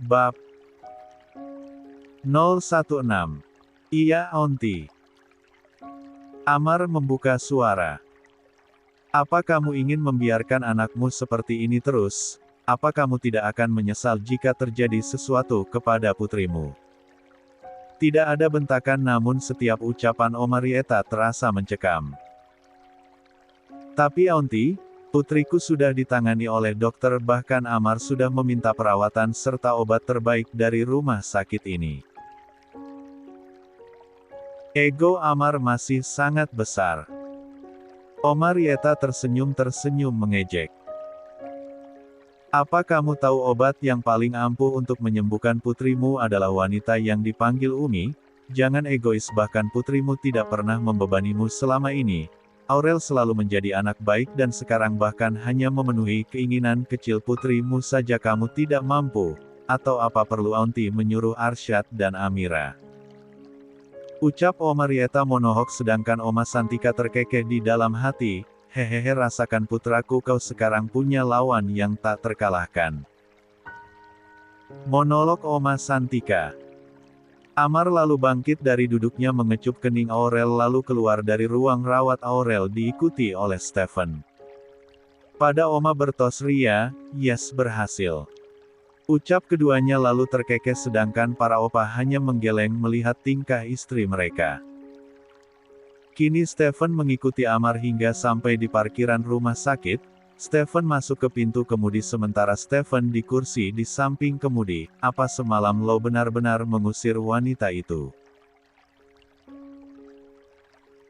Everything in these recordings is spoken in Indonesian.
Bab 016. Iya, Aunty. Amar membuka suara. Apa kamu ingin membiarkan anakmu seperti ini terus? Apa kamu tidak akan menyesal jika terjadi sesuatu kepada putrimu? Tidak ada bentakan, namun setiap ucapan Omarieta terasa mencekam. Tapi Aunty, putriku sudah ditangani oleh dokter, bahkan Amar sudah meminta perawatan serta obat terbaik dari rumah sakit ini. Ego Amar masih sangat besar. Omarieta tersenyum mengejek. Apa kamu tahu obat yang paling ampuh untuk menyembuhkan putrimu adalah wanita yang dipanggil Umi? Jangan egois, bahkan putrimu tidak pernah membebanimu selama ini. Aurel selalu menjadi anak baik dan sekarang bahkan hanya memenuhi keinginan kecil putrimu saja kamu tidak mampu. Atau apa perlu Aunty menyuruh Arsyad dan Amira? Ucap Omarieta monohok, sedangkan Oma Santika terkekeh di dalam hati. Hehehe, rasakan putraku, kau sekarang punya lawan yang tak terkalahkan. Monolog Oma Santika. Amar lalu bangkit dari duduknya, mengecup kening Aurel lalu keluar dari ruang rawat Aurel diikuti oleh Stephen. Pada Oma bertos ria, yes, berhasil. Ucap keduanya lalu terkekeh, sedangkan para opa hanya menggeleng melihat tingkah istri mereka. Kini Stephen mengikuti Amar hingga sampai di parkiran rumah sakit. Stephen masuk ke pintu kemudi sementara Stephen di kursi di samping kemudi. Apa semalam lo benar-benar mengusir wanita itu?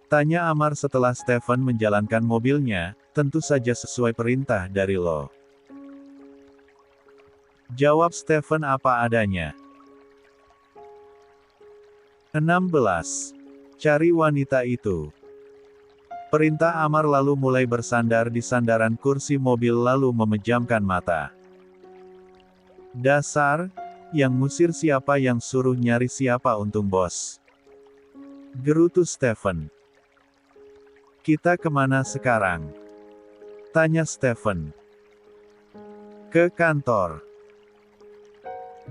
Tanya Amar setelah Stephen menjalankan mobilnya. Tentu saja sesuai perintah dari lo. Jawab Stephen apa adanya. 16. Cari wanita itu. Perintah Amar lalu mulai bersandar di sandaran kursi mobil lalu memejamkan mata. Dasar, yang ngusir siapa, yang suruh nyari siapa, untung bos. Gerutu Stephen. Kita kemana sekarang? Tanya Stephen. Ke kantor.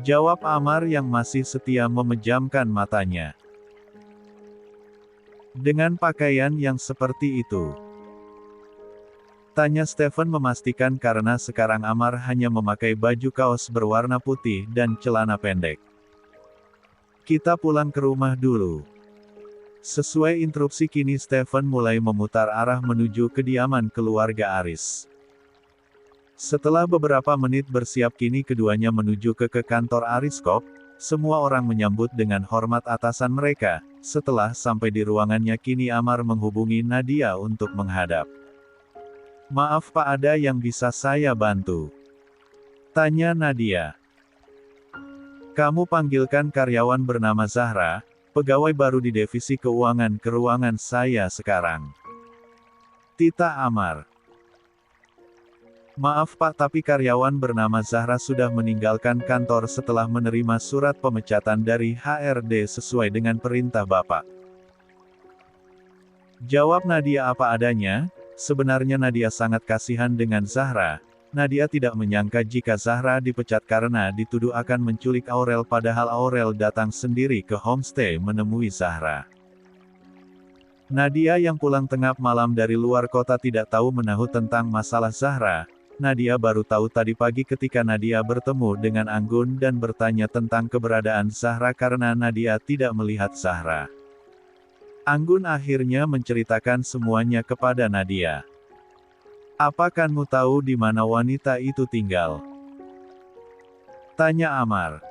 Jawab Amar yang masih setia memejamkan matanya. Dengan pakaian yang seperti itu? Tanya Stephen memastikan karena sekarang Amar hanya memakai baju kaos berwarna putih dan celana pendek. Kita pulang ke rumah dulu. Sesuai instruksi, kini Stephen mulai memutar arah menuju kediaman keluarga Aris. Setelah beberapa menit bersiap, kini keduanya menuju ke kantor Ariskop. Semua orang menyambut dengan hormat atasan mereka. Setelah sampai di ruangannya, kini Amar menghubungi Nadia untuk menghadap. Maaf Pak, ada yang bisa saya bantu? Tanya Nadia. Kamu panggilkan karyawan bernama Zahra, pegawai baru di divisi keuangan, ke ruangan saya sekarang. Tita Amar. Maaf Pak, tapi karyawan bernama Zahra sudah meninggalkan kantor setelah menerima surat pemecatan dari HRD sesuai dengan perintah Bapak. Jawab Nadia apa adanya. Sebenarnya Nadia sangat kasihan dengan Zahra. Nadia tidak menyangka jika Zahra dipecat karena dituduh akan menculik Aurel, padahal Aurel datang sendiri ke homestay menemui Zahra. Nadia yang pulang tengah malam dari luar kota tidak tahu menahu tentang masalah Zahra. Nadia baru tahu tadi pagi ketika Nadia bertemu dengan Anggun dan bertanya tentang keberadaan Zahra karena Nadia tidak melihat Zahra. Anggun akhirnya menceritakan semuanya kepada Nadia. Apa kamu tahu di mana wanita itu tinggal? Tanya Amar.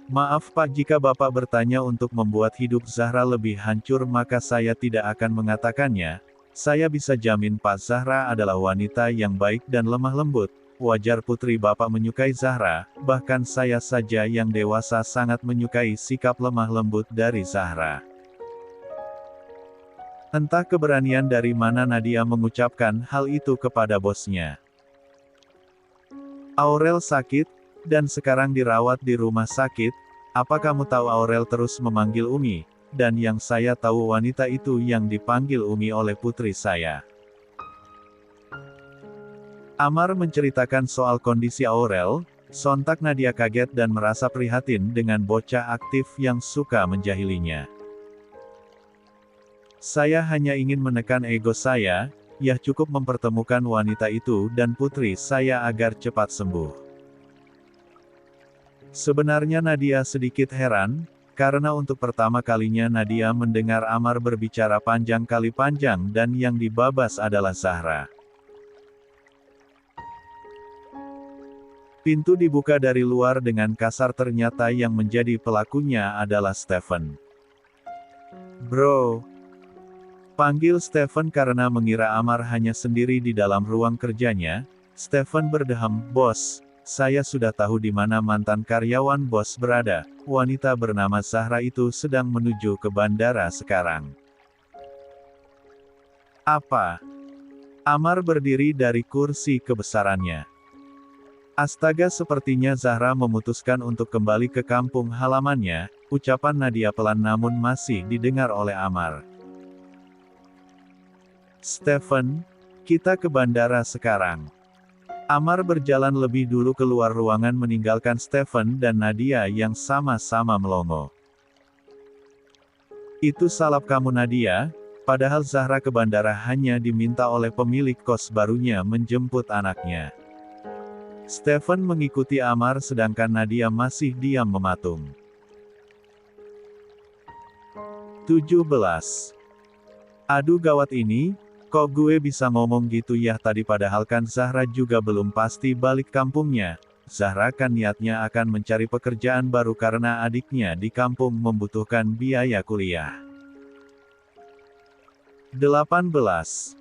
Maaf Pak, jika Bapak bertanya untuk membuat hidup Zahra lebih hancur, maka saya tidak akan mengatakannya. Saya bisa jamin Pak, Zahra adalah wanita yang baik dan lemah lembut. Wajar putri Bapak menyukai Zahra, bahkan saya saja yang dewasa sangat menyukai sikap lemah lembut dari Zahra. Entah keberanian dari mana Nadia mengucapkan hal itu kepada bosnya. Aurel sakit, dan sekarang dirawat di rumah sakit. Apa kamu tahu Aurel terus memanggil Umi? Dan yang saya tahu wanita itu yang dipanggil Umi oleh putri saya. Amar menceritakan soal kondisi Aurel. Sontak Nadia kaget dan merasa prihatin dengan bocah aktif yang suka menjahilinya. Saya hanya ingin menekan ego saya, ya cukup mempertemukan wanita itu dan putri saya agar cepat sembuh. Sebenarnya Nadia sedikit heran, karena untuk pertama kalinya Nadia mendengar Amar berbicara panjang kali panjang dan yang dibabas adalah Zahra. Pintu dibuka dari luar dengan kasar, ternyata yang menjadi pelakunya adalah Stefan. "Bro," panggil Stefan karena mengira Amar hanya sendiri di dalam ruang kerjanya. Stefan berdeham, "Bos, saya sudah tahu di mana mantan karyawan bos berada. Wanita bernama Zahra itu sedang menuju ke bandara sekarang." "Apa?" Amar berdiri dari kursi kebesarannya. "Astaga, sepertinya Zahra memutuskan untuk kembali ke kampung halamannya," ucapan Nadia pelan namun masih didengar oleh Amar. "Stefan, kita ke bandara sekarang." Amar berjalan lebih dulu keluar ruangan meninggalkan Stefan dan Nadia yang sama-sama melongo. "Itu salap kamu Nadia, padahal Zahra ke bandara hanya diminta oleh pemilik kos barunya menjemput anaknya." Stefan mengikuti Amar sedangkan Nadia masih diam mematung. 17. "Aduh gawat ini, kok gue bisa ngomong gitu ya tadi, padahal kan Zahra juga belum pasti balik kampungnya. Zahra kan niatnya akan mencari pekerjaan baru karena adiknya di kampung membutuhkan biaya kuliah." 18.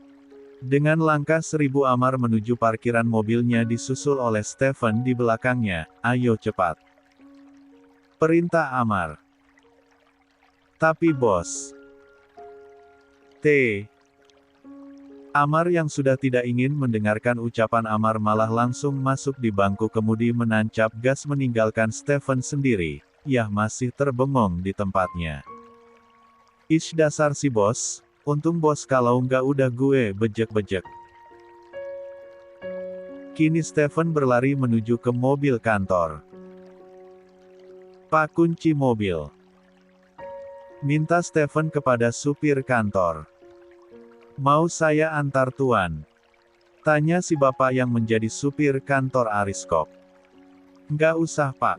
Dengan langkah 1000 Amar menuju parkiran, mobilnya disusul oleh Stefan di belakangnya. "Ayo cepat," perintah Amar. "Tapi bos." Amar yang sudah tidak ingin mendengarkan ucapan Amar malah langsung masuk di bangku kemudi menancap gas meninggalkan Stefan sendiri. Yah masih terbengong di tempatnya. "Ish, dasar si bos. Untung bos, kalau nggak udah gue bejek-bejek." Kini Stefan berlari menuju ke mobil kantor. "Pak, kunci mobil," minta Stefan kepada supir kantor. "Mau saya antar tuan?" tanya si bapak yang menjadi supir kantor Ariskop. "Nggak usah pak,"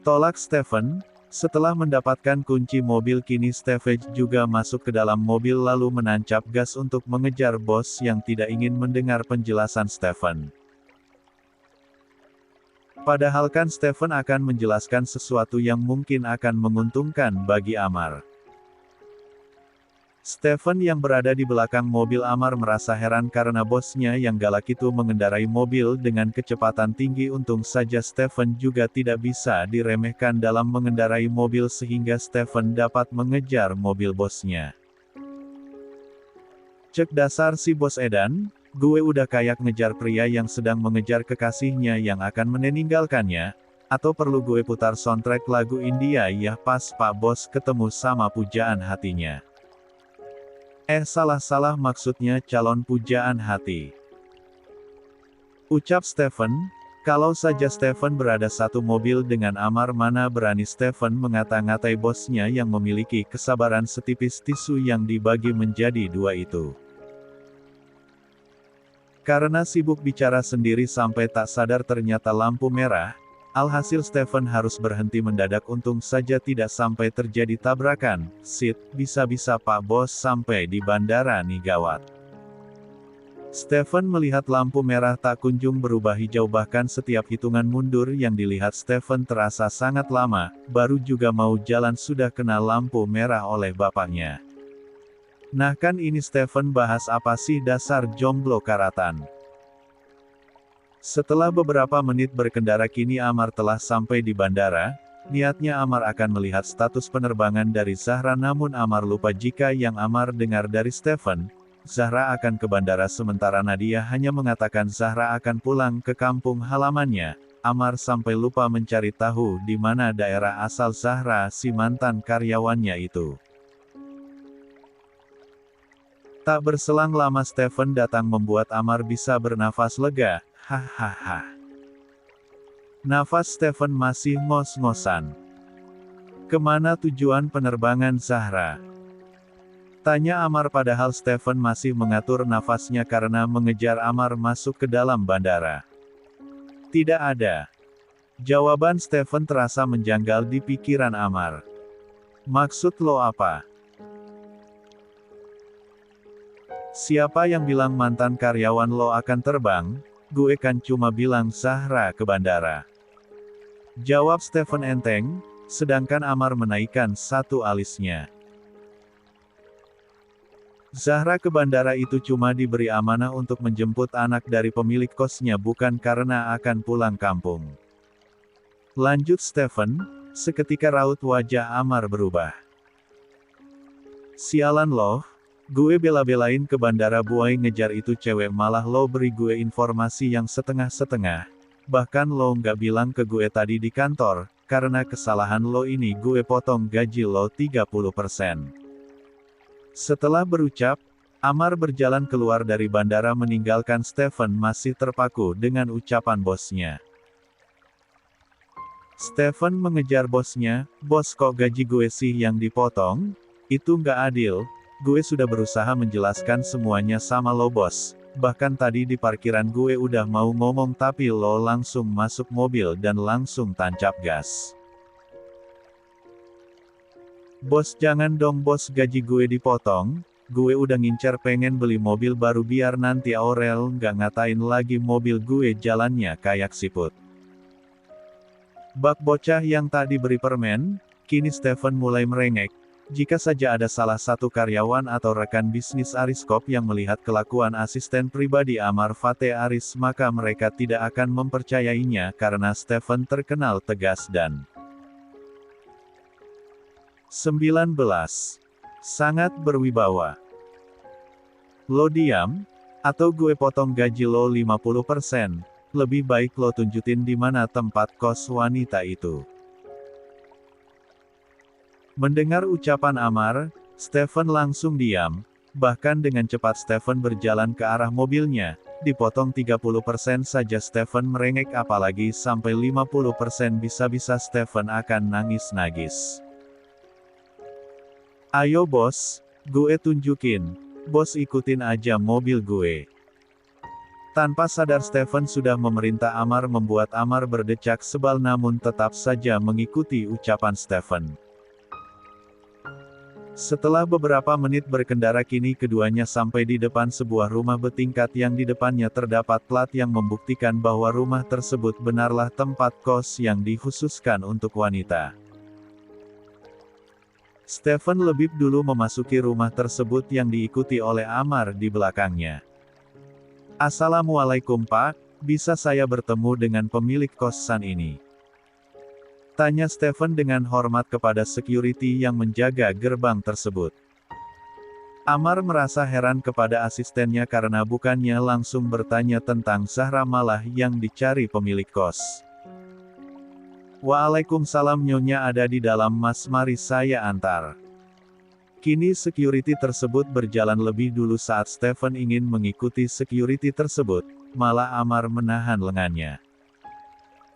tolak Stefan. Setelah mendapatkan kunci mobil, kini Stefan juga masuk ke dalam mobil lalu menancap gas untuk mengejar bos yang tidak ingin mendengar penjelasan Stefan. Padahal kan Stefan akan menjelaskan sesuatu yang mungkin akan menguntungkan bagi Amar. Stefan yang berada di belakang mobil Amar merasa heran karena bosnya yang galak itu mengendarai mobil dengan kecepatan tinggi. Untung saja Stefan juga tidak bisa diremehkan dalam mengendarai mobil sehingga Stefan dapat mengejar mobil bosnya. "Cek dasar si bos edan, gue udah kayak ngejar pria yang sedang mengejar kekasihnya yang akan meninggalkannya. Atau perlu gue putar soundtrack lagu India ya pas Pak Bos ketemu sama pujaan hatinya?" Salah, maksudnya calon pujaan hati," ucap Stefan. Kalau saja Stefan berada satu mobil dengan Amar, mana berani Stefan mengata-ngatai bosnya yang memiliki kesabaran setipis tisu yang dibagi menjadi dua itu. Karena sibuk bicara sendiri sampai tak sadar ternyata lampu merah. Alhasil Stefan harus berhenti mendadak. Untung saja tidak sampai terjadi tabrakan. "Sit, bisa-bisa Pak Bos sampai di bandara nih, gawat." Stefan melihat lampu merah tak kunjung berubah hijau, bahkan setiap hitungan mundur yang dilihat Stefan terasa sangat lama. Baru juga mau jalan sudah kena lampu merah oleh bapaknya. Nah kan ini Stefan bahas apa sih, dasar jomblo karatan. Setelah beberapa menit berkendara, kini Amar telah sampai di bandara. Niatnya Amar akan melihat status penerbangan dari Zahra, namun Amar lupa jika yang Amar dengar dari Stefan, Zahra akan ke bandara sementara Nadia hanya mengatakan Zahra akan pulang ke kampung halamannya. Amar sampai lupa mencari tahu di mana daerah asal Zahra, si mantan karyawannya itu. Tak berselang lama Stefan datang membuat Amar bisa bernafas lega. "Hahaha. Nafas Stephen masih ngos-ngosan. Kemana tujuan penerbangan Zahra? Tanya Amar padahal Stephen masih mengatur nafasnya karena mengejar Amar masuk ke dalam bandara. Tidak ada. Jawaban Stephen terasa menjanggal di pikiran Amar. Maksud lo apa? Siapa yang bilang mantan karyawan lo akan terbang? Gue kan cuma bilang Zahra ke bandara. Jawab Stephen enteng, sedangkan Amar menaikkan satu alisnya. Zahra ke bandara itu cuma diberi amanah untuk menjemput anak dari pemilik kosnya bukan karena akan pulang kampung. Lanjut Stephen, seketika raut wajah Amar berubah. Sialan loh, gue bela-belain ke bandara buai ngejar itu cewek malah lo beri gue informasi yang setengah-setengah. Bahkan lo nggak bilang ke gue tadi di kantor, karena kesalahan lo ini gue potong gaji lo 30%. Setelah berucap, Amar berjalan keluar dari bandara meninggalkan Stephen masih terpaku dengan ucapan bosnya. Stephen mengejar bosnya, bos kok gaji gue sih yang dipotong? Itu nggak adil, gue sudah berusaha menjelaskan semuanya sama lo bos. Bahkan tadi di parkiran gue udah mau ngomong tapi lo langsung masuk mobil dan langsung tancap gas. Bos jangan dong bos gaji gue dipotong, gue udah ngincer pengen beli mobil baru biar nanti Aurel nggak ngatain lagi mobil gue jalannya kayak siput. Bak bocah yang tak diberi permen, kini Stephen mulai merengek. Jika saja ada salah satu karyawan atau rekan bisnis Ariskop yang melihat kelakuan asisten pribadi Amar Fateh Aris maka mereka tidak akan mempercayainya karena Stephen terkenal tegas dan 19. Sangat berwibawa. Lo diam, atau gue potong gaji lo 50%, lebih baik lo tunjukin di mana tempat kos wanita itu. Mendengar ucapan Amar, Stephen langsung diam, bahkan dengan cepat Stephen berjalan ke arah mobilnya, dipotong 30% saja Stephen merengek apalagi sampai 50% bisa-bisa Stephen akan nangis-nagis. Ayo bos, gue tunjukin, bos ikutin aja mobil gue. Tanpa sadar Stephen sudah memerintah Amar membuat Amar berdecak sebal namun tetap saja mengikuti ucapan Stephen. Setelah beberapa menit berkendara kini keduanya sampai di depan sebuah rumah bertingkat yang di depannya terdapat plat yang membuktikan bahwa rumah tersebut benarlah tempat kos yang dikhususkan untuk wanita. Stephen lebih dulu memasuki rumah tersebut yang diikuti oleh Amar di belakangnya. Assalamualaikum Pak, bisa saya bertemu dengan pemilik kosan ini? Tanya Stephen dengan hormat kepada security yang menjaga gerbang tersebut. Amar merasa heran kepada asistennya karena bukannya langsung bertanya tentang Zahra malah yang dicari pemilik kos. Waalaikumsalam nyonya ada di dalam mas mari saya antar. Kini security tersebut berjalan lebih dulu saat Stephen ingin mengikuti security tersebut, malah Amar menahan lengannya.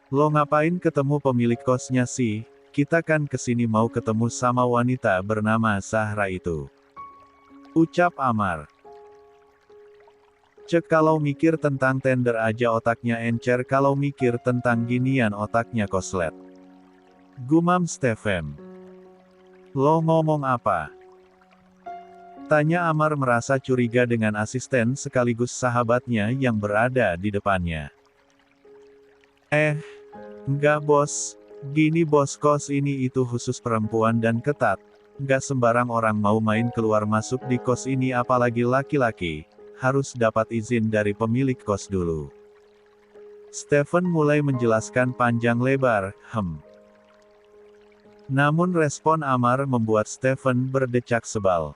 Lo ngapain ketemu pemilik kosnya sih? Kita kan kesini mau ketemu sama wanita bernama Zahra itu. Ucap Amar. Cek kalau mikir tentang tender aja otaknya encer kalau mikir tentang ginian otaknya koslet. Gumam Stephen. Lo ngomong apa? Tanya Amar merasa curiga dengan asisten sekaligus sahabatnya yang berada di depannya. Enggak bos, gini bos kos ini itu khusus perempuan dan ketat, enggak sembarang orang mau main keluar masuk di kos ini apalagi laki-laki, harus dapat izin dari pemilik kos dulu. Stephen mulai menjelaskan panjang lebar, Namun respon Amar membuat Stephen berdecak sebal.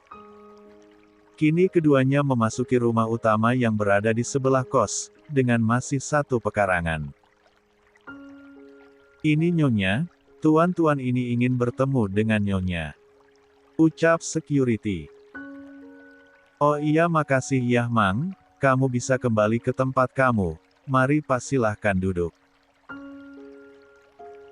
Kini keduanya memasuki rumah utama yang berada di sebelah kos, dengan masih satu pekarangan. Ini nyonya, tuan-tuan ini ingin bertemu dengan nyonya. Ucap security. Oh iya makasih ya Mang, kamu bisa kembali ke tempat kamu, mari Pak silahkan duduk.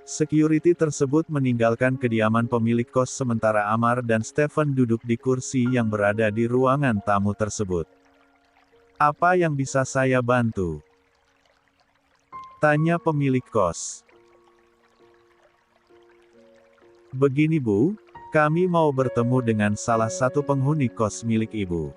Security tersebut meninggalkan kediaman pemilik kos sementara Amar dan Stephen duduk di kursi yang berada di ruangan tamu tersebut. "Apa yang bisa saya bantu?" tanya pemilik kos. "Begini Bu, kami mau bertemu dengan salah satu penghuni kos milik Ibu."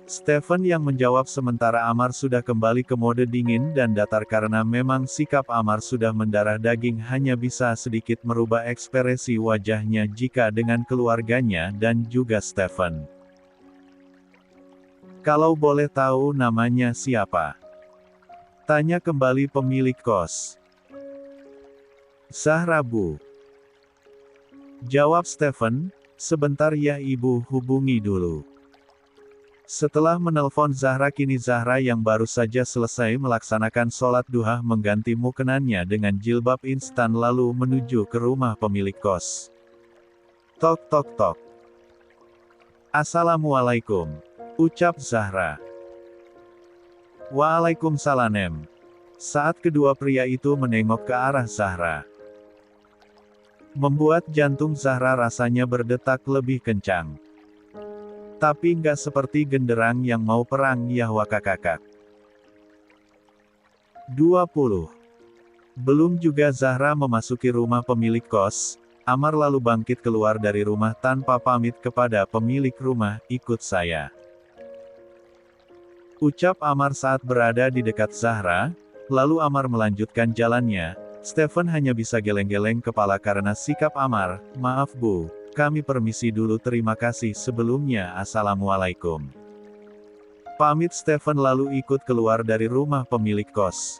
Stephen yang menjawab sementara Amar sudah kembali ke mode dingin dan datar karena memang sikap Amar sudah mendarah daging hanya bisa sedikit merubah ekspresi wajahnya jika dengan keluarganya dan juga Stephen. "Kalau boleh tahu namanya siapa?" tanya kembali pemilik kos. "Zahra Bu," jawab Stephen. "Sebentar ya Ibu hubungi dulu." Setelah menelpon Zahra, kini Zahra yang baru saja selesai melaksanakan sholat duha mengganti mukenannya dengan jilbab instan lalu menuju ke rumah pemilik kos. "Tok tok tok. Assalamualaikum," ucap Zahra. "Waalaikumsalam." Saat kedua pria itu menengok ke arah Zahra, membuat jantung Zahra rasanya berdetak lebih kencang. Tapi nggak seperti genderang yang mau perang Yahwa kakak. 20. Belum juga Zahra memasuki rumah pemilik kos, Amar lalu bangkit keluar dari rumah tanpa pamit kepada pemilik rumah, "Ikut saya," ucap Amar saat berada di dekat Zahra. Lalu Amar melanjutkan jalannya. Stephen hanya bisa geleng-geleng kepala karena sikap Amar. "Maaf Bu, kami permisi dulu, terima kasih sebelumnya, assalamualaikum." Pamit Stephen lalu ikut keluar dari rumah pemilik kos.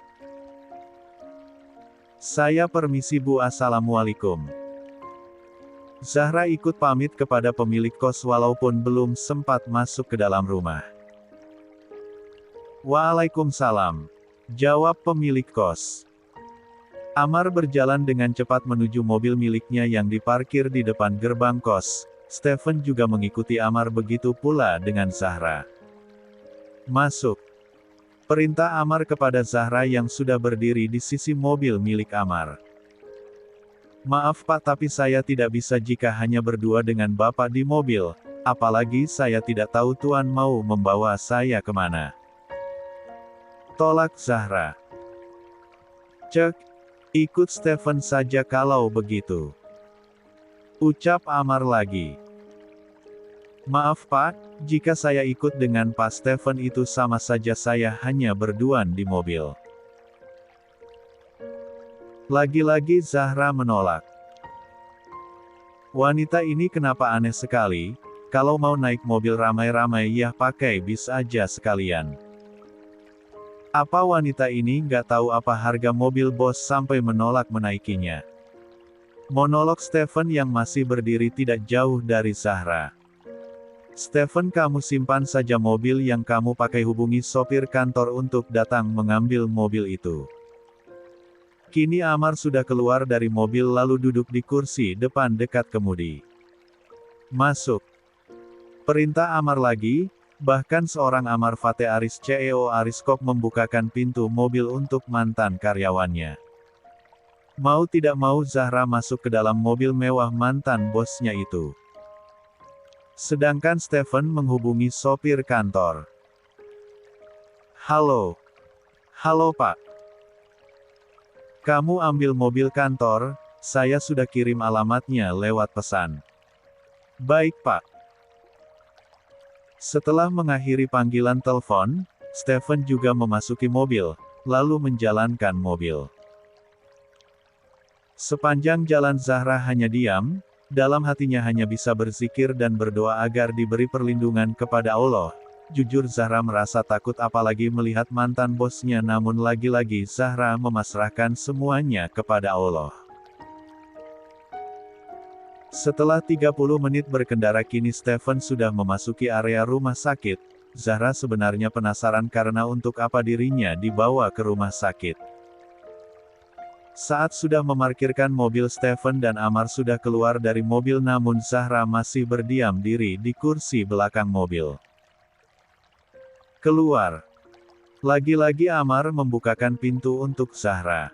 "Saya permisi Bu, assalamualaikum." Zahra ikut pamit kepada pemilik kos walaupun belum sempat masuk ke dalam rumah. "Waalaikumsalam," jawab pemilik kos. Amar berjalan dengan cepat menuju mobil miliknya yang diparkir di depan gerbang kos. Stephen juga mengikuti Amar, begitu pula dengan Zahra. "Masuk," perintah Amar kepada Zahra yang sudah berdiri di sisi mobil milik Amar. "Maaf Pak, tapi saya tidak bisa jika hanya berdua dengan Bapak di mobil, apalagi saya tidak tahu Tuan mau membawa saya kemana," tolak Zahra. "Cek, ikut Stephen saja kalau begitu," ucap Amar lagi. "Maaf Pak, jika saya ikut dengan Pak Stephen itu sama saja saya hanya berduaan di mobil." Lagi-lagi Zahra menolak. Wanita ini kenapa aneh sekali, kalau mau naik mobil ramai-ramai ya pakai bis aja sekalian. Apa wanita ini nggak tahu apa harga mobil bos sampai menolak menaikinya? Monolog Stephen yang masih berdiri tidak jauh dari Zahra. "Stephen, kamu simpan saja mobil yang kamu pakai, hubungi sopir kantor untuk datang mengambil mobil itu." Kini Amar sudah keluar dari mobil lalu duduk di kursi depan dekat kemudi. "Masuk," perintah Amar lagi. Bahkan seorang Amar Fateh Aris CEO Ariskop membukakan pintu mobil untuk mantan karyawannya. Mau tidak mau Zahra masuk ke dalam mobil mewah mantan bosnya itu. Sedangkan Stephen menghubungi sopir kantor. "Halo. Halo Pak. Kamu ambil mobil kantor, saya sudah kirim alamatnya lewat pesan." "Baik Pak." Setelah mengakhiri panggilan telepon, Stephen juga memasuki mobil, lalu menjalankan mobil. Sepanjang jalan Zahra hanya diam, dalam hatinya hanya bisa berzikir dan berdoa agar diberi perlindungan kepada Allah. Jujur Zahra merasa takut apalagi melihat mantan bosnya, namun lagi-lagi Zahra memasrahkan semuanya kepada Allah. Setelah 30 menit berkendara kini Stephen sudah memasuki area rumah sakit. Zahra sebenarnya penasaran karena untuk apa dirinya dibawa ke rumah sakit. Saat sudah memarkirkan mobil, Stephen dan Amar sudah keluar dari mobil namun Zahra masih berdiam diri di kursi belakang mobil. Keluar. Lagi-lagi Amar membukakan pintu untuk Zahra.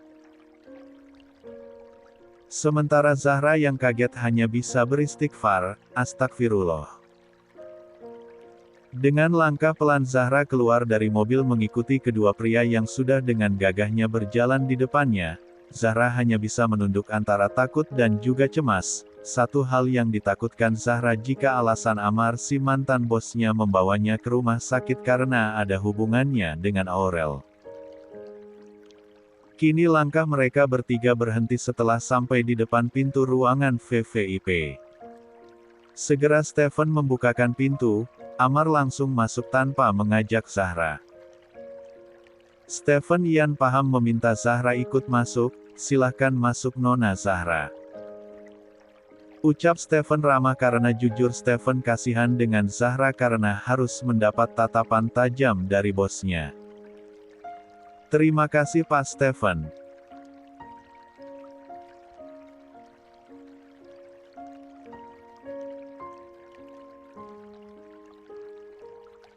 Sementara Zahra yang kaget hanya bisa beristighfar, "Astagfirullah." Dengan langkah pelan Zahra keluar dari mobil mengikuti kedua pria yang sudah dengan gagahnya berjalan di depannya. Zahra hanya bisa menunduk antara takut dan juga cemas. Satu hal yang ditakutkan Zahra jika alasan Amar si mantan bosnya membawanya ke rumah sakit karena ada hubungannya dengan Aurel. Kini langkah mereka bertiga berhenti setelah sampai di depan pintu ruangan VVIP. Segera Stephen membukakan pintu, Amar langsung masuk tanpa mengajak Zahra. Stephen Yan paham meminta Zahra ikut masuk, "Silahkan masuk Nona Zahra." Ucap Stephen ramah karena jujur Stephen kasihan dengan Zahra karena harus mendapat tatapan tajam dari bosnya. "Terima kasih Pak Stephen."